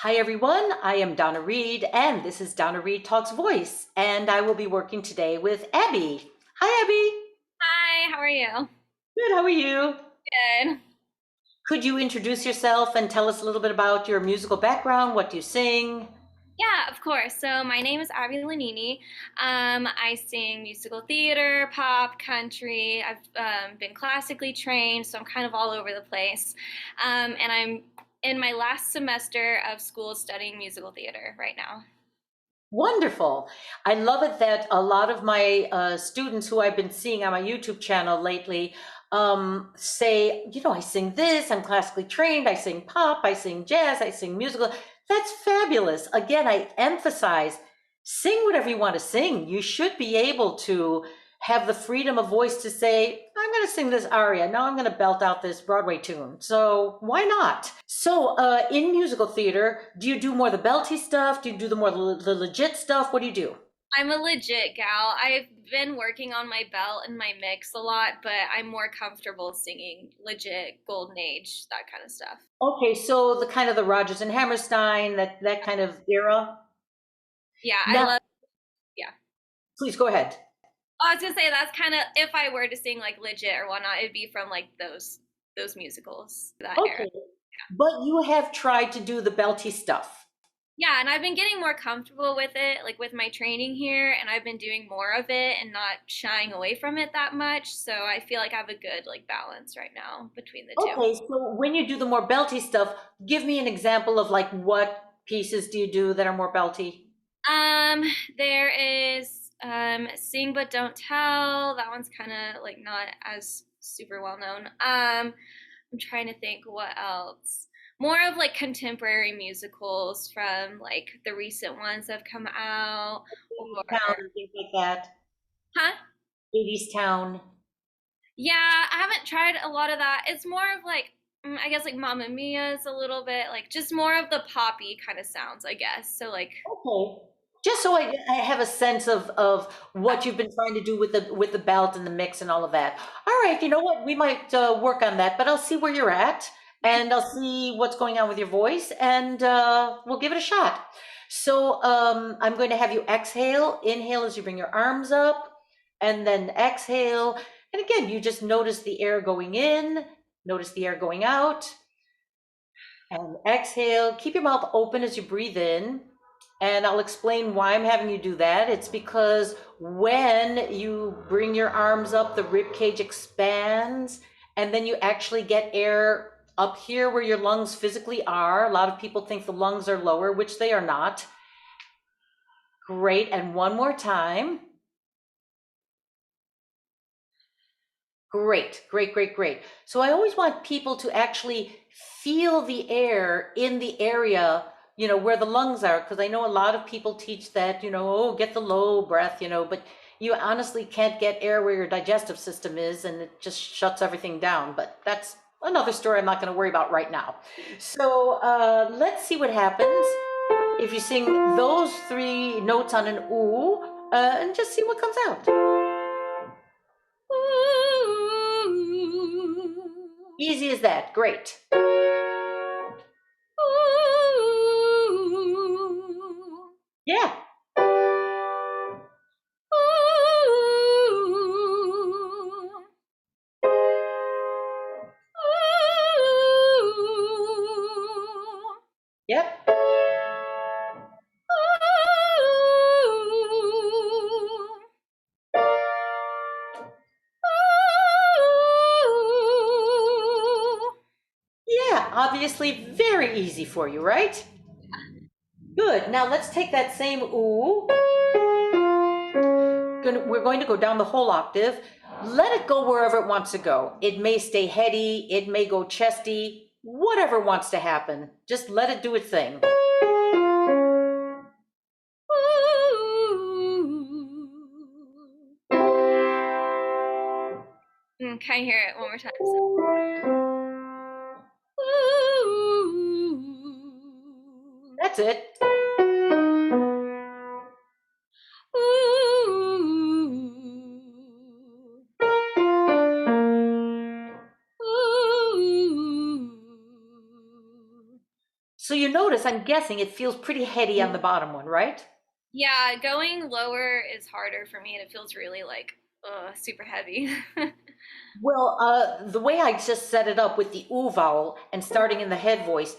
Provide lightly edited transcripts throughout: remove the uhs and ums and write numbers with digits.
Hi, everyone. I am Donna Reed, and this is Donna Reed Talks Voice. And I will be working today with Abby. Hi, Abby. Hi, how are you? Good. How are you? Good. Could you introduce yourself and tell us a little bit about your musical background? What do you sing? Yeah, of course. So my name is Abby Lanini. I sing musical theater, pop, country. I've been classically trained, so I'm kind of all over the place. And I'm in my last semester of school studying musical theater right now. Wonderful. I love it that a lot of my students who I've been seeing on my YouTube channel lately say, I sing this, I'm classically trained, I sing pop, I sing jazz, I sing musical. That's fabulous. Again, I emphasize sing whatever you want to sing. You should be able to have the freedom of voice to say, I'm going to sing this aria. Now I'm going to belt out this Broadway tune. So why not? So in musical theater, do you do more the belty stuff? Do you do the more the legit stuff? What do you do? I'm a legit gal. I've been working on my belt and my mix a lot, but I'm more comfortable singing legit golden age, that kind of stuff. Okay, so the kind of the Rodgers and Hammerstein, that kind of era. Yeah, I Now, love, yeah. please go ahead. I was gonna say that's kind of if I were to sing like legit or whatnot, it'd be from like those musicals that era. Okay, but you have tried to do the belty stuff. Yeah, and I've been getting more comfortable with it, like with my training here, and I've been doing more of it and not shying away from it that much. So I feel like I have a good like balance right now between the two. Okay, so when you do the more belty stuff, give me an example of like what pieces do you do that are more belty? Um, there is Sing But Don't Tell. That one's kind of like not as super well known. I'm trying to think what else. More of like contemporary musicals from like the recent ones that have come out, or Town and things like that. huh? 80s Town. Yeah, I haven't tried a lot of that. It's more of like I guess like Mamma Mia is a little bit like just more of the poppy kind of sounds, I guess. So like Okay. Just so I have a sense of what you've been trying to do with the belt and the mix and all of that. All right, you know what? We might work on that, but I'll see where you're at and I'll see what's going on with your voice and we'll give it a shot. So I'm going to have you exhale. Inhale as you bring your arms up and then exhale. And again, you just notice the air going in, notice the air going out. And exhale. Keep your mouth open as you breathe in. And I'll explain why I'm having you do that. It's because when you bring your arms up, the rib cage expands, and then you actually get air up here where your lungs physically are. A lot of people think the lungs are lower, which they are not. Great. And one more time. Great, great, great, great. So I always want people to actually feel the air in the area, where the lungs are, because I know a lot of people teach that, oh, get the low breath, but you honestly can't get air where your digestive system is, and it just shuts everything down. But that's another story I'm not going to worry about right now. So let's see what happens if you sing those three notes on an ooh, and just see what comes out. ooh, Easy as that. Great. ooh, Yeah. ooh. Ooh. Yep. Ooh. Ooh. Yeah, obviously very easy for you, right? Good. Now let's take that same ooh. We're going to go down the whole octave. Let it go wherever it wants to go. It may stay heady, it may go chesty, whatever wants to happen. Just let it do its thing. Can you hear it one more time? Ooh. That's it. Ooh. Ooh. So you notice, I'm guessing it feels pretty heady on the bottom one, right? Yeah, going lower is harder for me and it feels really like super heavy. Well, the way I just set it up with the oo vowel and starting in the head voice,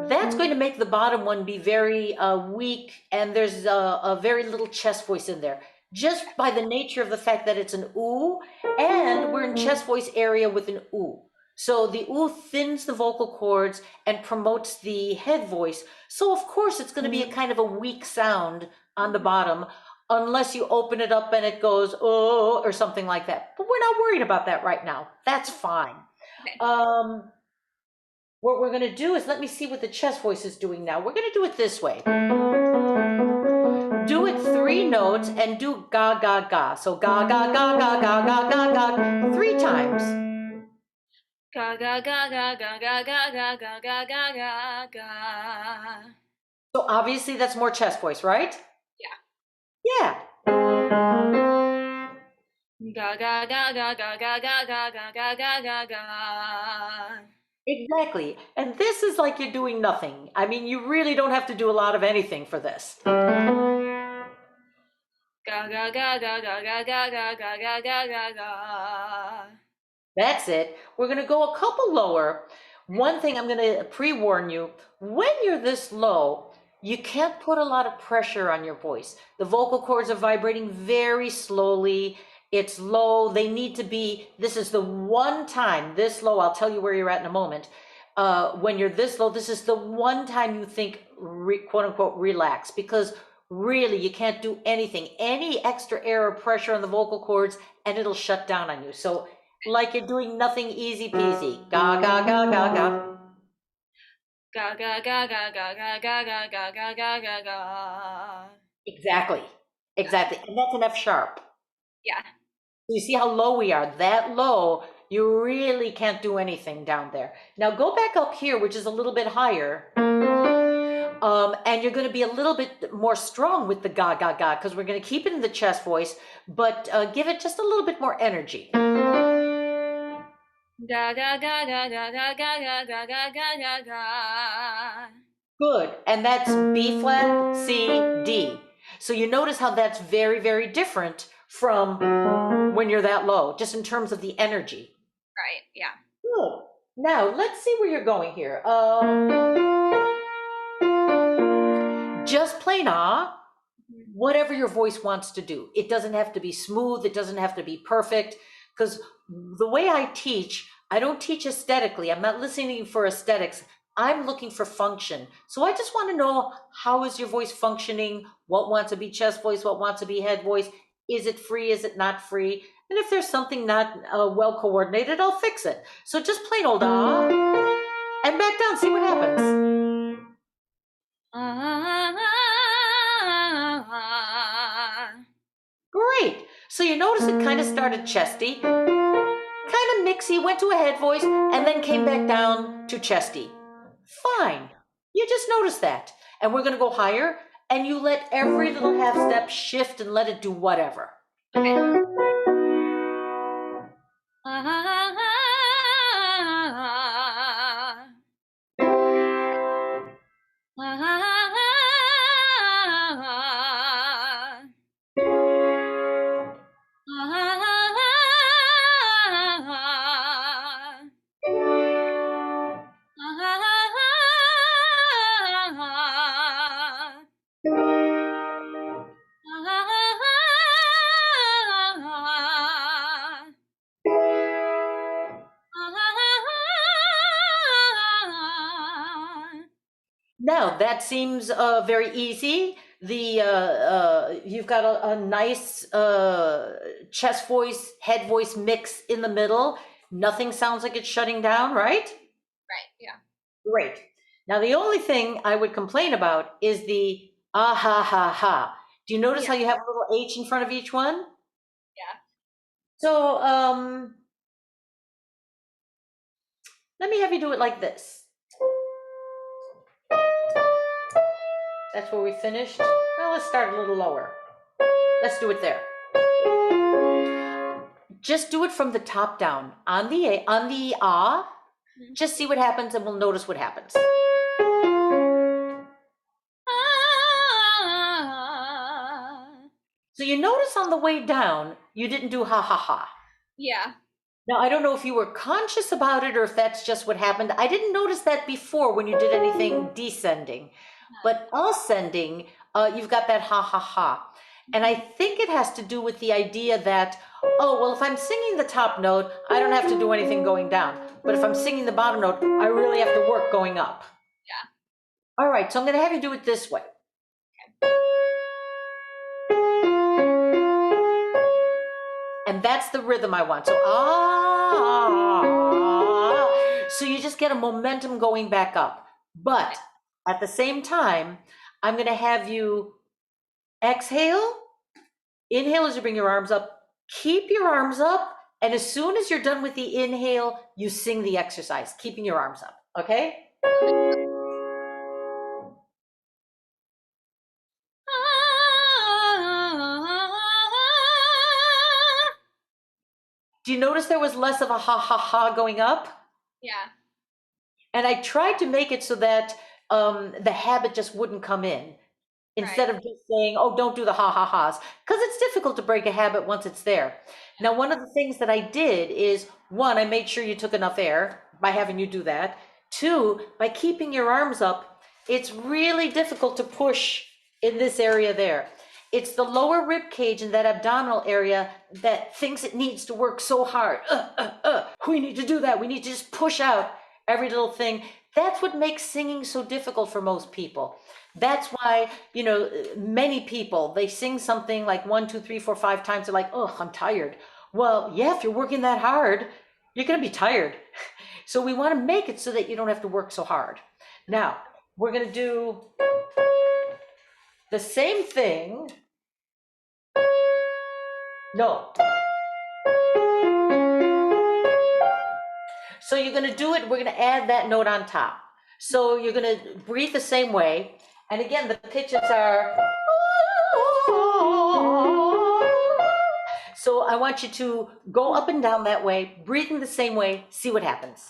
that's going to make the bottom one be very weak, and there's a very little chest voice in there, just by the nature of the fact that it's an oo, and we're in chest voice area with an oo. So the oo thins the vocal cords and promotes the head voice. So of course it's going to be a kind of a weak sound on the bottom, unless you open it up and it goes oh or something like that. But we're not worried about that right now. That's fine. Okay. Um, what we're going to do is, let me see what the chest voice is doing now. We're going to do it this way. Do it 3 notes and do ga ga ga. So ga ga ga ga ga ga ga ga 3 times. Ga ga ga ga ga ga ga ga ga ga ga ga ga. So obviously that's more chest voice, right? Yeah. Yeah. Ga ga ga ga ga ga ga ga ga ga ga ga ga. Exactly. And this is like you're doing nothing. I mean, you really don't have to do a lot of anything for this. Ga ga ga ga ga ga ga ga ga ga ga ga ga. That's it. We're going to go a couple lower. One thing I'm going to pre-warn you, when you're this low, you can't put a lot of pressure on your voice. The vocal cords are vibrating very slowly. It's low. They need to be, this is the one time, this low, I'll tell you where you're at in a moment. When you're this low, this is the one time you think, quote unquote, relax, because really you can't do anything. Any extra air or pressure on the vocal cords and it'll shut down on you. So like you're doing nothing, easy peasy. Ga, ga, ga, ga, ga. Ga ga ga ga ga ga ga ga ga ga ga ga ga. Exactly. Exactly. And that's an F sharp. Yeah. You see how low we are? That low, you really can't do anything down there. Now go back up here, which is a little bit higher. And you're going to be a little bit more strong with the ga, ga, ga, because we're going to keep it in the chest voice, but give it just a little bit more energy. Ga ga ga ga ga ga ga ga ga ga ga ga ga. Good. And that's B flat, C, D. So you notice how that's very, very different from when you're that low, just in terms of the energy. Right. Yeah. Good. Now let's see where you're going here. Just plain ah, whatever your voice wants to do. It doesn't have to be smooth. It doesn't have to be perfect. Because the way I teach, I don't teach aesthetically. I'm not listening for aesthetics. I'm looking for function. So I just want to know, how is your voice functioning? What wants to be chest voice? What wants to be head voice? Is it free? Is it not free? And if there's something not well coordinated, I'll fix it. So just plain old ah, and back down, see what happens. Great. So you notice it kind of started chesty, kind of mixy, went to a head voice, and then came back down to chesty. Fine. You just notice that. And we're going to go higher, and you let every little half step shift and let it do whatever. Okay. Now that seems very easy. The you've got a nice chest voice, head voice mix in the middle. Nothing sounds like it's shutting down, right? Right. Yeah. Great. Now the only thing I would complain about is the ah ha ha ha. Do you notice Yeah. how you have a little H in front of each one? Yeah. So let me have you do it like this. That's where we finished. Well, let's start a little lower. Let's do it there. Just do it from the top down. On the ah, just see what happens and we'll notice what happens. So you notice on the way down, you didn't do ha ha ha. Yeah. Now, I don't know if you were conscious about it or if that's just what happened. I didn't notice that before when you did anything descending, but ascending, you've got that ha ha ha. And I think it has to do with the idea that, oh, well, if I'm singing the top note, I don't have to do anything going down. But if I'm singing the bottom note, I really have to work going up. Yeah. All right, so I'm going to have you do it this way. And that's the rhythm I want. So, ah. So you just get a momentum going back up. But at the same time, I'm going to have you exhale, inhale as you bring your arms up, keep your arms up. And as soon as you're done with the inhale, you sing the exercise, keeping your arms up. Okay? Do you notice there was less of a ha ha ha going up? Yeah. And I tried to make it so that the habit just wouldn't come in instead Right. of just saying, oh, don't do the ha ha ha's, because it's difficult to break a habit once it's there. Now, one of the things that I did is one, I made sure you took enough air by having you do that. Two, by keeping your arms up, it's really difficult to push in this area there. It's the lower rib cage and that abdominal area that thinks it needs to work so hard. We need to do that. We need to just push out every little thing. That's what makes singing so difficult for most people. That's why, many people, they sing something like one, two, three, four, five times. They're like, oh, I'm tired. Well, yeah, if you're working that hard, you're going to be tired. So we want to make it so that you don't have to work so hard. Now, we're going to do the same thing. No. So you're going to do it. We're going to add that note on top. So you're going to breathe the same way. And again, the pitches are. So I want you to go up and down that way, breathing the same way, see what happens.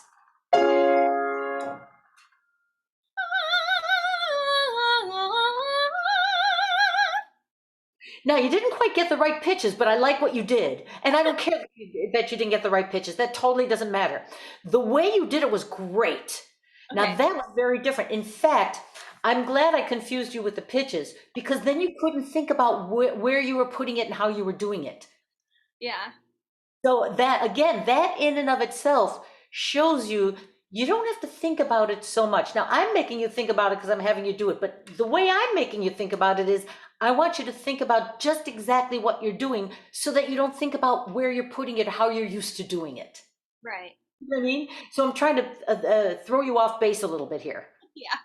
Now, you didn't quite get the right pitches, but I like what you did. And I don't care that you didn't get the right pitches. That totally doesn't matter. The way you did it was great. Now, Okay. that was very different. In fact, I'm glad I confused you with the pitches because then you couldn't think about where you were putting it and how you were doing it. Yeah. So that, again, that in and of itself shows you don't have to think about it so much. Now, I'm making you think about it because I'm having you do it, but the way I'm making you think about it is I want you to think about just exactly what you're doing so that you don't think about where you're putting it, how you're used to doing it. Right. You know what I mean? So I'm trying to throw you off base a little bit here. Yeah.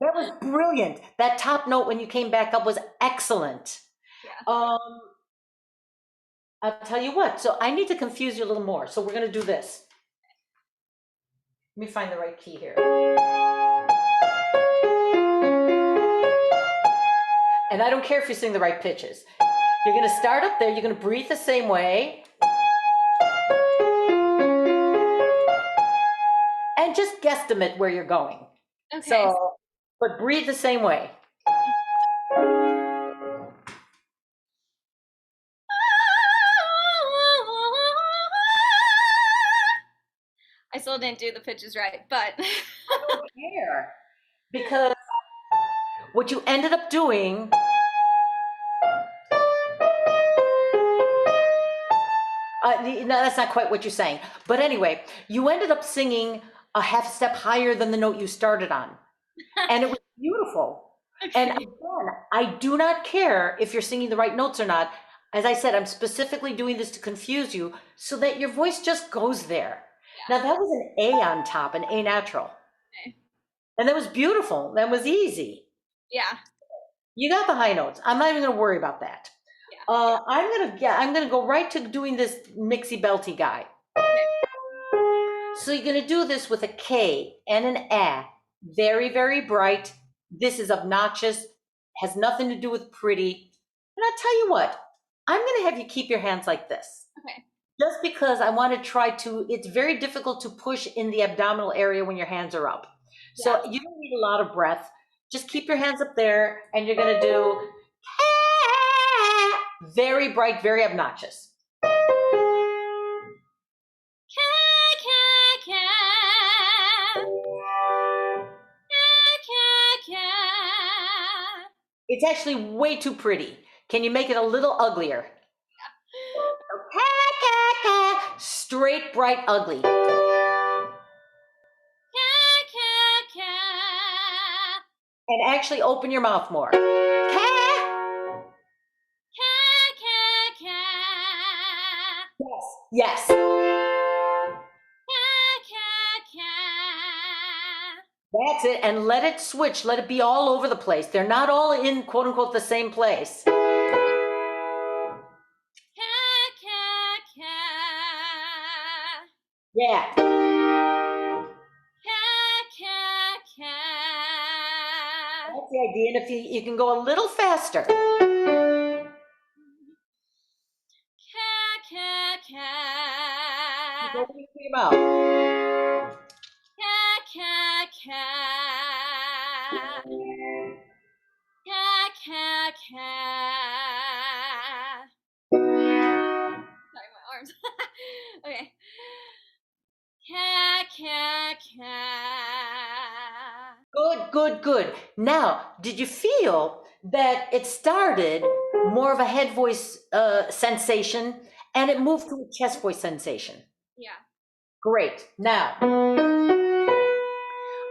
That was brilliant. That top note when you came back up was excellent. Yeah. Um, I'll tell you what, so I need to confuse you a little more. So we're going to do this. Let me find the right key here. And I don't care if you sing the right pitches. You're going to start up there. You're going to breathe the same way. And just guesstimate where you're going. Okay. So, but breathe the same way. I still didn't do the pitches right, but I don't care. Because what you ended up doing, no, that's not quite what you're saying. But anyway, you ended up singing a half step higher than the note you started on. And it was beautiful. And okay. again, I do not care if you're singing the right notes or not. As I said, I'm specifically doing this to confuse you so that your voice just goes there. Yeah. Now that was an A on top, an A natural. Okay. And that was beautiful. That was easy. Yeah. You got the high notes. I'm not even going to worry about that. Yeah. I'm gonna go right to doing this mixy belty guy. Okay. So you're gonna do this with a K and an A. Very, very bright. This is obnoxious, has nothing to do with pretty. And I'll tell you what, I'm gonna have you keep your hands like this. Okay. Just because I want to try to, it's very difficult to push in the abdominal area when your hands are up. So Yeah. you don't need a lot of breath. Just keep your hands up there and you're gonna do Very bright, very obnoxious. Ca, ca, ca. Ca, ca, ca. It's actually way too pretty. Can you make it a little uglier? Straight, bright, ugly. Ca, ca, ca. And actually open your mouth more. Ca. Ca, ca, ca. Yes. Ca, ca, ca. That's it. And let it switch. Let it be all over the place. They're not all in quote unquote the same place. Ca, ca, ca. Yeah. Ca, ca, ca. That's the idea. And if you can go a little faster. Ca, ca, ca. Open your mouth. Ca, ca, ca. Ca, ca, ca. Sorry, my arms. Okay. Ca, ca, ca. Good. Now, did you feel that it started more of a head voice sensation and it moved to a chest voice sensation? Yeah. Great. Now,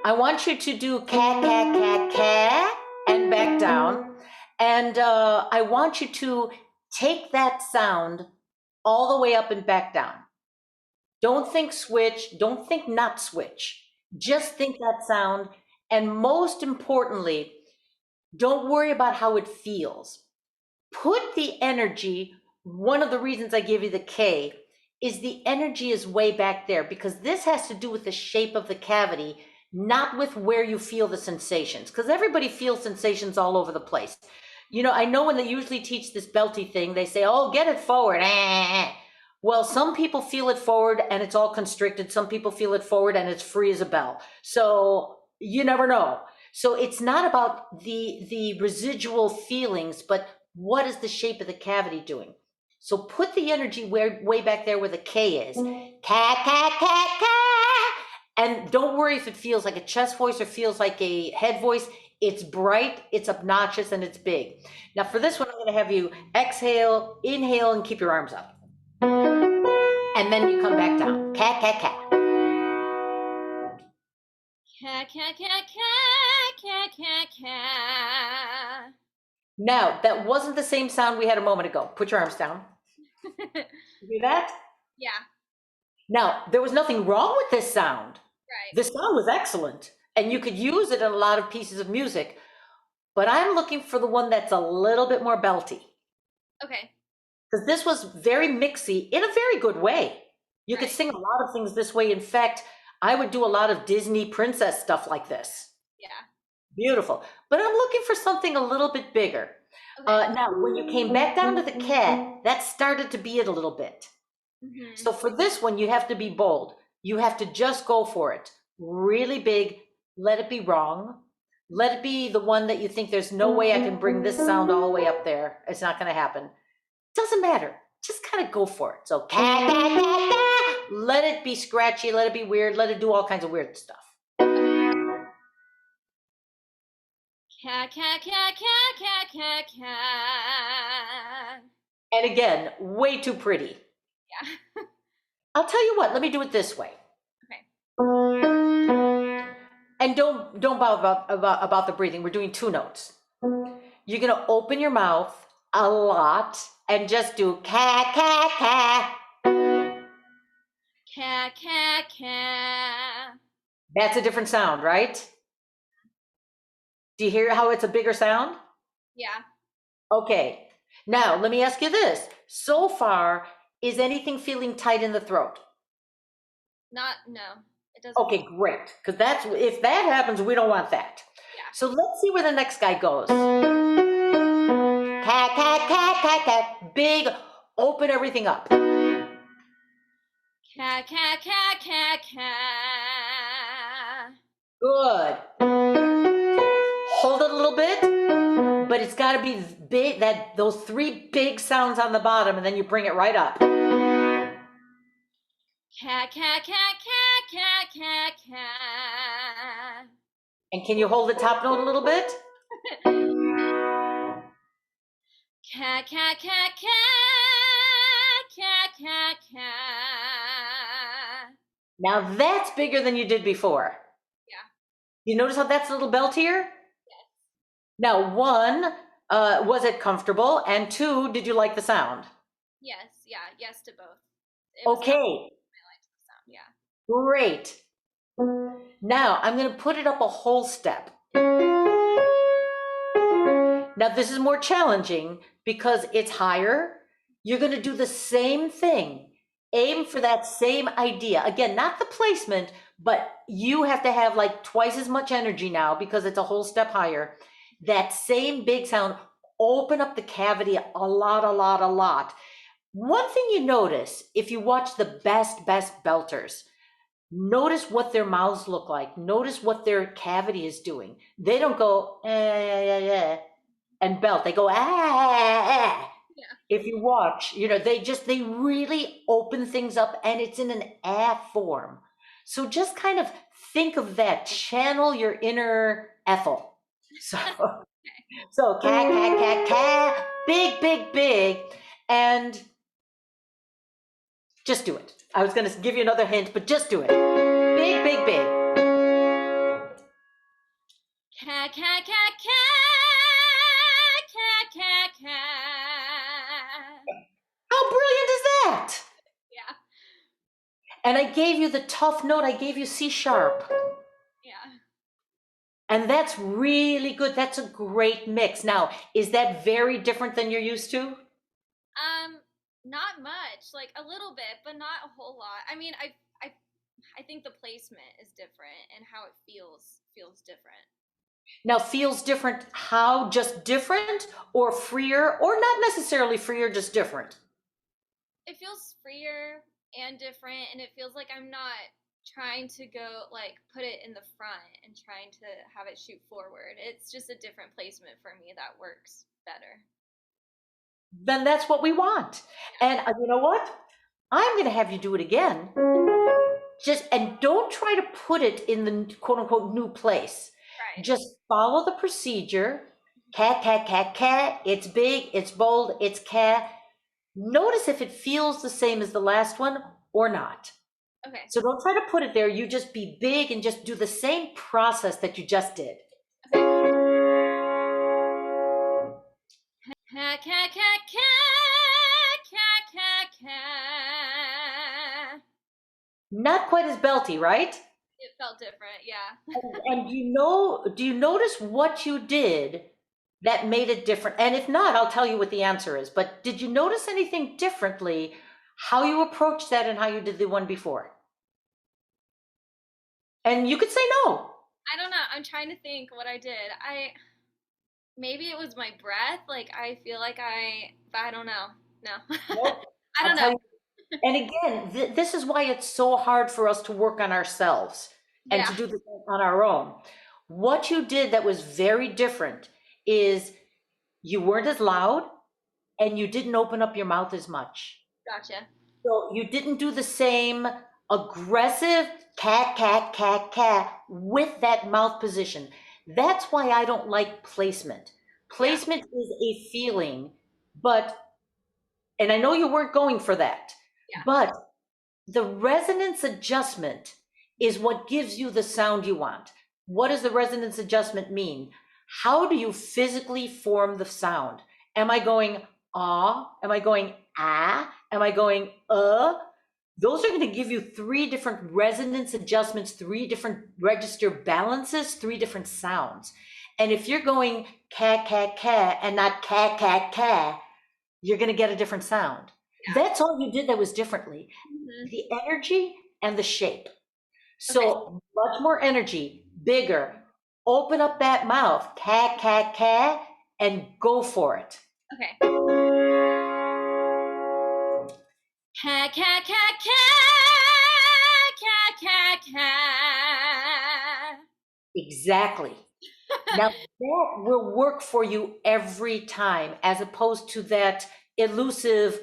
I want you to do ca and back down. And I want you to take that sound all the way up and back down. Don't think switch, don't think not switch. Just think that sound. And most importantly, don't worry about how it feels. Put the energy, one of the reasons I give you the K is the energy is way back there because this has to do with the shape of the cavity, not with where you feel the sensations, because everybody feels sensations all over the place. You know, I know when they usually teach this belty thing, they say, oh, get it forward. Well, some people feel it forward and it's all constricted. Some people feel it forward and it's free as a bell. So you never know. So it's not about the residual feelings, but what is the shape of the cavity doing? So put the energy way back there where the K is. Ka. And don't worry if it feels like a chest voice or feels like a head voice. It's bright, it's obnoxious, and it's big. Now for this one, I'm gonna have you exhale, inhale, and keep your arms up. And then you come back down. Ka. Ca, ca, ca, ca, ca, ca, ca. Now, that wasn't the same sound we had a moment ago. Put your arms down. You hear that? Yeah. Now, there was nothing wrong with this sound. Right. The sound was excellent, and you could use it in a lot of pieces of music, but I'm looking for the one that's a little bit more belty. Okay. Because this was very mixy in a very good way. You could Right. sing a lot of things this way. In fact, I would do a lot of Disney princess stuff like this. Yeah. Beautiful. But I'm looking for something a little bit bigger. Okay. Now, when you came back down to the cat, that started to be it a little bit. Mhm. So for this one, you have to be bold. You have to just go for it. Really big. Let it be wrong. Let it be the one that you think there's no way I can bring this sound all the way up there. It's not going to happen. Doesn't matter. Just kind of go for it. So cat. Let it be scratchy. Let it be weird. Let it do all kinds of weird stuff. Ca, ca, ca, ca, ca, ca, ca. And again, way too pretty. Yeah. I'll tell you what. Let me do it this way. Okay. And don't bother about the breathing. We're doing two notes. You're gonna open your mouth a lot and just do ca. Ca, ca, ca. That's a different sound, right? Do you hear how it's a bigger sound? Yeah. Okay. Now let me ask you this. So far, is anything feeling tight in the throat? No. It doesn't. Okay, great. Because that's if that happens, we don't want that. Yeah. So let's see where the next guy goes. Ca. Big, open everything up. Ca, ca, ca, ca, ca. Good. Hold it a little bit, but it's it's got to be big, that those three big sounds on the bottom, and then you bring it right up. Cat, cat, cat, cat, cat, cat, cat. And can you hold the top note a little bit? Cat, cat, cat, cat, cat, cat, cat. Now that's bigger than you did before. Yeah. You notice how that's a little beltier? Now, one, was it comfortable? And two, did you like the sound? Yes, yeah, yes to both. It was happy. Okay, I liked the sound, yeah. great. Now I'm going to put it up a whole step. Now this is more challenging because it's higher. You're going to do the same thing. Aim for that same idea. Again, not the placement, but you have to have like twice as much energy now because it's a whole step higher. That same big sound, open up the cavity a lot, a lot, a lot. One thing you notice if you watch the best belters, notice what their mouths look like. Notice what their cavity is doing. They don't go, and belt. They go, ah. Yeah. If you watch, they really open things up and it's in an form. So just kind of think of that, channel your inner Ethel. So, so cat, big, big, big, and just do it. I was going to give you another hint, but just do it. Big, big, big. Cat, cat, cat, cat, cat, cat, cat. How brilliant is that? Yeah, And I gave you the tough note. I gave you C sharp. yeah. And that's really good. That's a great mix. Now, is that very different than you're used to? Not much, like a little bit, but not a whole lot. I mean, I think the placement is different and how it feels different. Now, feels different. How? Just different or freer or not necessarily freer, just different? It feels freer and different, and it feels like I'm not trying to go like put it in the front and trying to have it shoot forward. It's just a different placement for me that works better. Then that's what we want. And you know what? I'm going to have you do it again. And don't try to put it in the quote unquote new place. Right. Just follow the procedure. Cat, cat, cat, cat. It's big, it's bold, it's cat. Notice if it feels the same as the last one or not. Okay. So don't try to put it there. You just be big and just do the same process that you just did. Cat, cat, cat, cat, cat, cat, cat. Not quite as belty, right? It felt different, yeah. And do you notice what you did that made it different? And if not, I'll tell you what the answer is. But did you notice anything differently, how you approached that and how you did the one before? And you could say no. I don't know. I'm trying to think what I did. Maybe it was my breath. Like I feel like but I don't know. No. Nope. I I'll don't tell know. you. And again, this is why it's so hard for us to work on ourselves and Yeah. to do this on our own. What you did that was very different is you weren't as loud and you didn't open up your mouth as much. Gotcha. So you didn't do the same aggressive cat with that mouth position. That's why I don't like placement. Yeah. Placement is a feeling, but, and I know you weren't going for that, Yeah. but the resonance adjustment is what gives you the sound you want. What does the resonance adjustment mean? How do you physically form the sound? Am I going ah? Am I going ah? Am I going Those are going to give you three different resonance adjustments, three different register balances, three different sounds. And if you're going cat, and not cat, you're going to get a different sound. Yeah. That's all you did that was differently. Mhm. The energy and the shape. Okay. So much more energy, bigger. Open up that mouth, cat, and go for it. Okay. Cat, cat, cat, cat, cat, cat, cat. Exactly. Now that will work for you every time, as opposed to that elusive,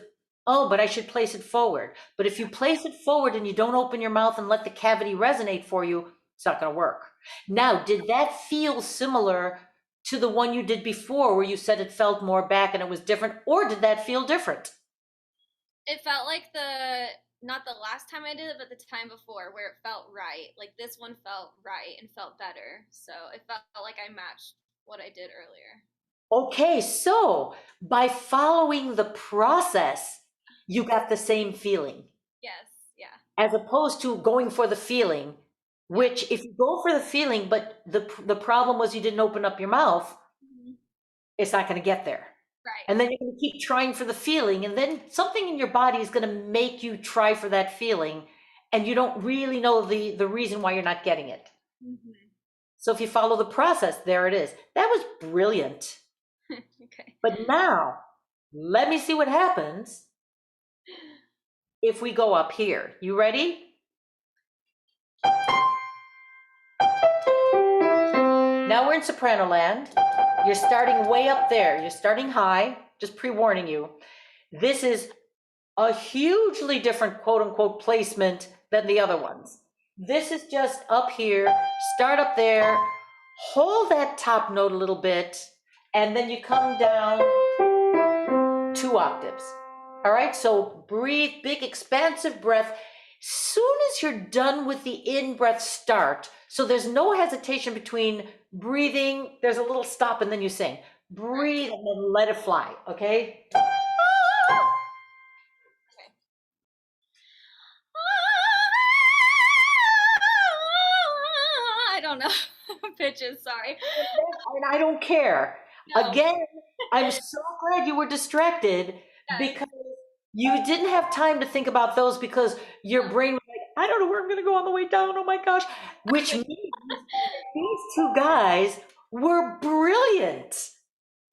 oh, but I should place it forward. But if you place it forward and you don't open your mouth and let the cavity resonate for you, it's not going to work. Now, did that feel similar to the one you did before where you said it felt more back and it was different, or did that feel different? It felt like the not the last time I did it, but the time before where it felt right. Like this one felt right and felt better. So it felt like I matched what I did earlier. Okay, so by following the process, you got the same feeling, Yes, yeah, as opposed to going for the feeling, yeah. which if you go for the feeling, but the problem was you didn't open up your mouth, Mhm. it's not going to get there. Right. And then you're going to keep trying for the feeling, and then something in your body is going to make you try for that feeling, and you don't really know the reason why you're not getting it. Hmm. So if you follow the process, there it is. That was brilliant. Okay. But now, let me see what happens if we go up here. You ready? Now we're in soprano land. You're starting way up there. You're starting high, just pre-warning you. This is a hugely different quote unquote placement than the other ones. This is just up here, start up there, hold that top note a little bit, and then you come down 2 octaves. All right, so breathe, big expansive breath. Soon as you're done with the in breath, start. So there's no hesitation between breathing, there's a little stop, and then you sing. Right. Breathe and then let it fly, okay? Okay. I don't know pitches. Sorry. And I don't care. No. Again, I'm so glad you were distracted Yes. because you didn't have time to think about those because your brain was like, I don't know where I'm going to go on the way down. Oh my gosh. Which means these two guys were brilliant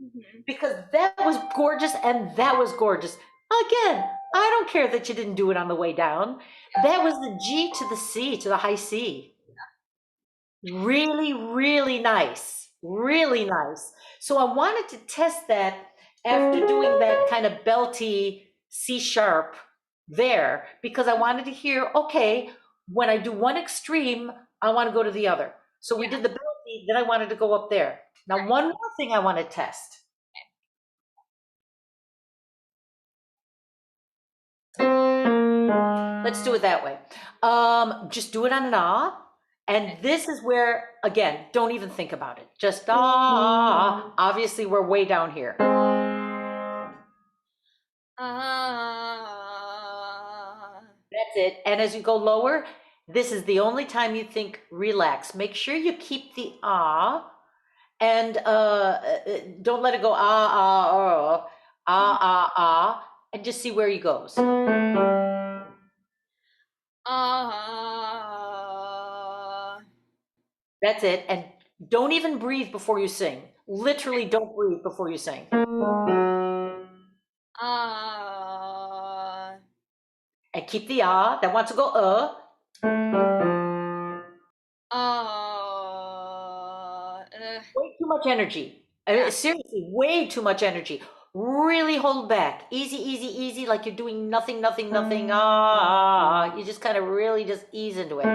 Hmm. because that was gorgeous and that was gorgeous. Again, I don't care that you didn't do it on the way down. Yeah. That was the G to the C, to the high C. Really, really nice. Really nice. So I wanted to test that after doing that kind of belty C sharp there because I wanted to hear, okay, when I do one extreme, I want to go to the other. So we Yeah. did the belty, then I wanted to go up there. Now, Right. one more thing I want to test. Let's do it that way. Just do it on an ah. And this is where, again, don't even think about it. Just ah. Obviously, we're way down here. Uh, That's it. And as you go lower, this is the only time you think relax. Make sure you keep the ah and don't let it go and just see where he goes. uh, That's it. And don't even breathe before you sing. Literally, don't breathe before you sing. uh, And keep the ah that wants to go way too much energy. I mean, yeah. seriously, way too much energy. Really hold back. Easy, easy, easy, like you're doing nothing, nothing, nothing. You just kind of really just ease into it.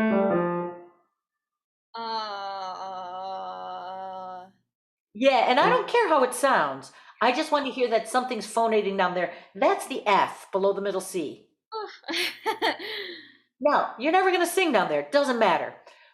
Uh, Yeah, and I don't care how it sounds. I just want to hear that something's phonating down there. That's the F below the middle C. No, you're never going to sing down there. It doesn't matter.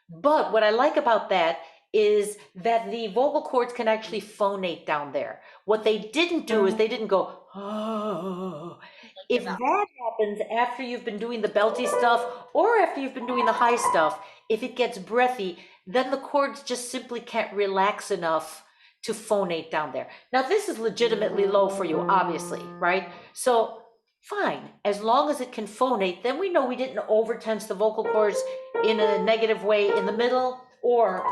But what I like about that is that the vocal cords can actually phonate down there. What they didn't do is they didn't go, oh. like the If bell. that happens after you've been doing the belty stuff or after you've been doing the high stuff, if it gets breathy, then the cords just simply can't relax enough to phonate down there. Now, this is legitimately low for you, obviously, right? So fine, as long as it can phonate, then we know we didn't overtense the vocal cords in a negative way in the middle or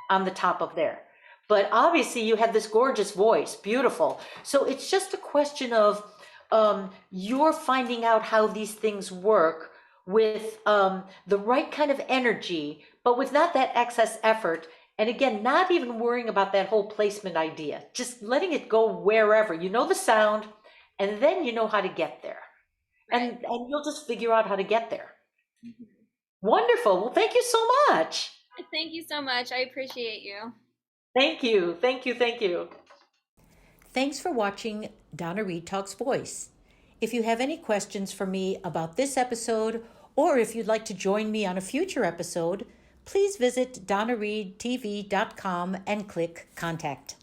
on the top of there. But obviously, you have this gorgeous voice, beautiful. So it's just a question of you're finding out how these things work with the right kind of energy, but with not that excess effort. And again, not even worrying about that whole placement idea, just letting it go wherever. You know the sound, and then you know how to get there. Right. And you'll just figure out how to get there. Mhm. Wonderful. Well, thank you so much. Thank you so much. I appreciate you. Thank you. Thank you. Thank you. Thanks for watching Donna Reed Talks Voice. If you have any questions for me about this episode, or if you'd like to join me on a future episode, please visit donnareedtv.com and click Contact.